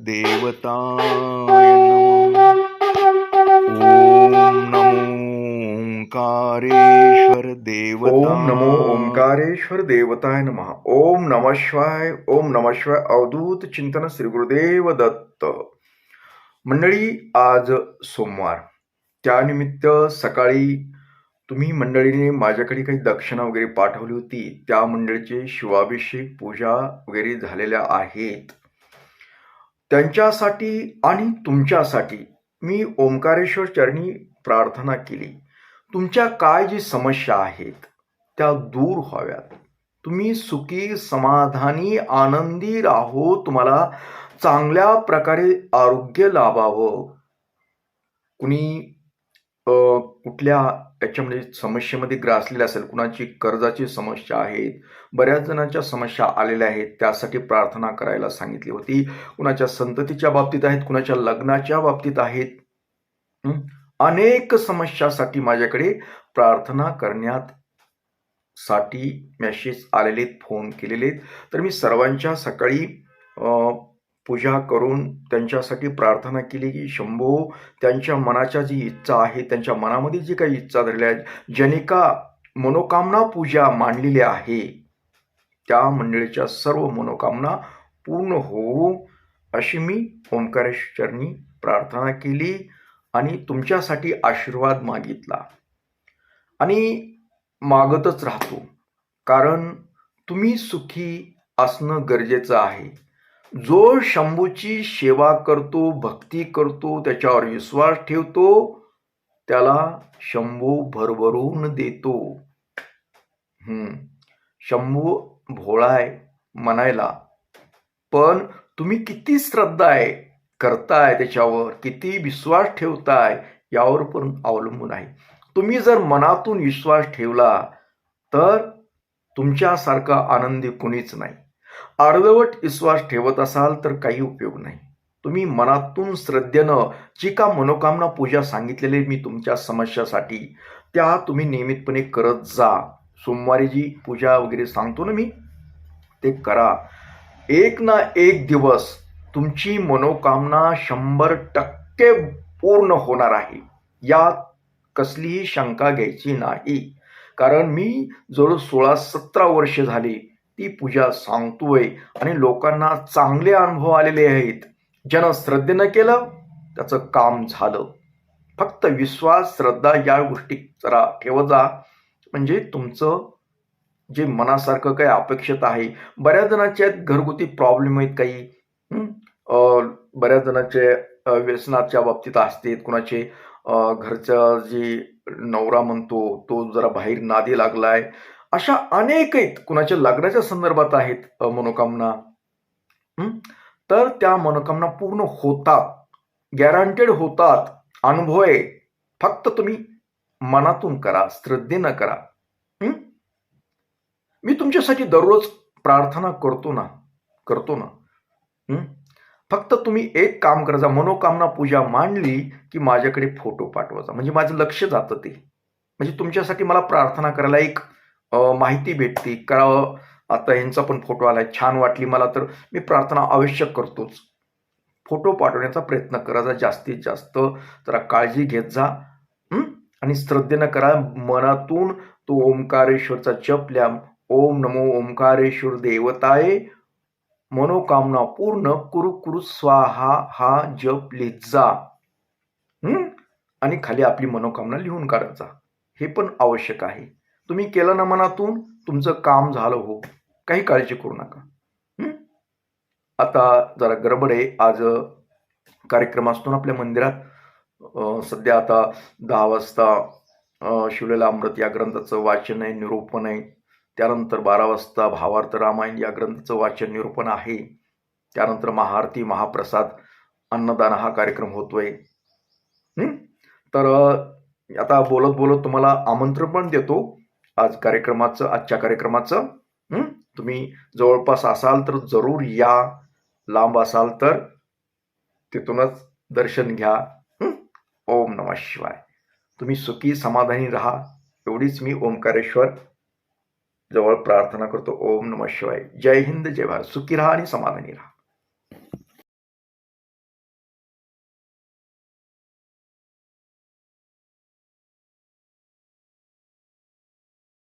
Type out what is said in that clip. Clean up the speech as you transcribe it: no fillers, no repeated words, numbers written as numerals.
देवताय नमः. ओम नमो ओंकारेश्वर देवता. ओम नमो ओंकारेश्वर देवताय नमः. ओम नमः शिवाय. ओम नमः शिवाय. अवधूत चिंतन श्री गुरुदेव दत्त. मंडळी, आज सोमवार, त्यानिमित्त सकाळी तुम्ही मंडळीने माझ्याकडे काही दक्षिणा वगैरे पाठवली होती. त्या मंडळीचे शिवाभिषेक पूजा वगैरे झालेल्या आहेत. त्यांच्यासाठी आणि तुमच्यासाठी मी ओंकारेश्वर चरणी प्रार्थना केली. तुमच्या काय जी समस्या आहेत त्या दूर व्हाव्यात. तुम्ही सुखी, समाधानी, आनंदी राहो. तुम्हाला चांगल्या प्रकारे आरोग्य लाभावं. कुणी कुठल्या याच्यामध्ये समस्येमध्ये ग्रासलेले असेल, कुणाची कर्जाची समस्या आहेत, बऱ्याच जणांच्या समस्या आलेल्या आहेत, त्यासाठी प्रार्थना करायला सांगितली होती. कुणाच्या संततीच्या बाबतीत आहेत, कुणाच्या लग्नाच्या बाबतीत आहेत. अनेक समस्यासाठी माझ्याकडे प्रार्थना करण्यात साठी मेसेज आलेले, फोन केलेले. तर मी सर्वांच्या सकाळी पूजा करून त्यांच्यासाठी प्रार्थना केली की शंभो, त्यांच्या मनाच्या जी इच्छा आहे, त्यांच्या मनामध्ये जी काही इच्छा धरल्या आहेत, ज्याने का मनोकामना पूजा मांडलेली आहे, त्या मंडळीच्या सर्व मनोकामना पूर्ण होवो अशी मी ओंकारेश्वर चरणी प्रार्थना केली आणि तुमच्यासाठी आशीर्वाद मागितला. आणि मागतच राहतो, कारण तुम्ही सुखी असणं गरजेचं आहे. जो शंभूची सेवा करतो, भक्ती करतो, त्याच्यावर विश्वास ठेवतो, त्याला शंभू भरभरून देतो. शंभू भोळाय म्हणायला, पण तुम्ही किती श्रद्धा आहे करताय, त्याच्यावर किती विश्वास ठेवताय यावर पण अवलंबून आहे. तुम्ही जर मनातून विश्वास ठेवला तर तुमच्यासारखा आनंदी कुणीच नाही. अर्धवट विश्वास ठेवत असाल तर काही उपयोग नाही. तुम्ही मनातून श्रद्धेनं जी का मनोकामना पूजा सांगितलेली मी तुमच्या समस्यासाठी, त्या तुम्ही नियमितपणे करत जा. सोमवारी जी पूजा वगैरे सांगतो ना मी, ते करा. एक ना एक दिवस तुमची मनोकामना 100% पूर्ण होणार आहे. यात कसलीही शंका घ्यायची नाही. कारण मी जवळ 16-17 वर्ष झाली ती पूजा सांगतोय आणि लोकांना चांगले अनुभव आलेले आहेत. ज्यानं श्रद्धेनं केलं त्याचं काम झालं. फक्त विश्वास, श्रद्धा या गोष्टी जरा ठेवत जा, म्हणजे तुमचं जे मनासारखं काही अपेक्षित आहे. बऱ्याच जणांचे घरगुती प्रॉब्लेम आहेत, काही बऱ्याच जणांचे व्यसनाच्या बाबतीत असते. कुणाचे घरचा जी नवरा म्हणतो तो जरा बाहेर नादी लागलाय, अशा अनेक आहेत. कुणाच्या लग्नाच्या संदर्भात आहेत मनोकामना. तर त्या मनोकामना पूर्ण होतात, गॅरंटेड होतात. अनुभव आहे. फक्त तुम्ही मनातून करा, श्रद्धेनं करा. मी तुमच्यासाठी दररोज प्रार्थना करतो ना. फक्त तुम्ही एक काम करा, मनोकामना पूजा मांडली की माझ्याकडे फोटो पाठवायचा, म्हणजे माझं लक्ष जातं ते. म्हणजे तुमच्यासाठी मला प्रार्थना करायला एक माहिती भेटते. करावं, आता ह्यांचा पण फोटो आलाय, छान वाटली मला, तर मी प्रार्थना अवश्य करतोच. फोटो पाठवण्याचा प्रयत्न करायचा जास्तीत जास्त. जरा काळजी घेत जा आणि श्रद्धेनं करा. मनातून तो ओंकारेश्वरचा जप लिहा. ओम नमो ओंकारेश्वर देवताय, मनोकामना पूर्ण कुरु कुरु स्वाहा हा जप लिहित जा. आणि खाली आपली मनोकामना लिहून काढायचा. हे पण आवश्यक आहे. तुम्ही केलं ना मनातून, तुमचं काम झालं हो. काही काळजी करू नका. आता जरा गडबड आहे. आज कार्यक्रम असतो ना आपल्या मंदिरात. सध्या आता 10 वाजता शिवलेला अमृत या ग्रंथाचं वाचन आहे, निरूपण आहे. त्यानंतर 12 वाजता भावार्थ रामायण या ग्रंथाचं वाचन, निरूपण आहे. त्यानंतर महाआरती, महाप्रसाद, अन्नदान हा कार्यक्रम होतोय. तर आता बोलत बोलत तुम्हाला आमंत्रण पण देतो आजच्या कार्यक्रमाचं. तुम्ही जवळपास असाल तर जरूर या, लांब असाल तर तिथूनच दर्शन घ्या. ओम नमः शिवाय. तुम्ही सुखी, समाधानी राहा, एवढीच मी ओंकारेश्वर जवळ प्रार्थना करतो. ओम नमः शिवाय. जय हिंद, जय भारत. सुखी राहा आणि समाधानी राहा.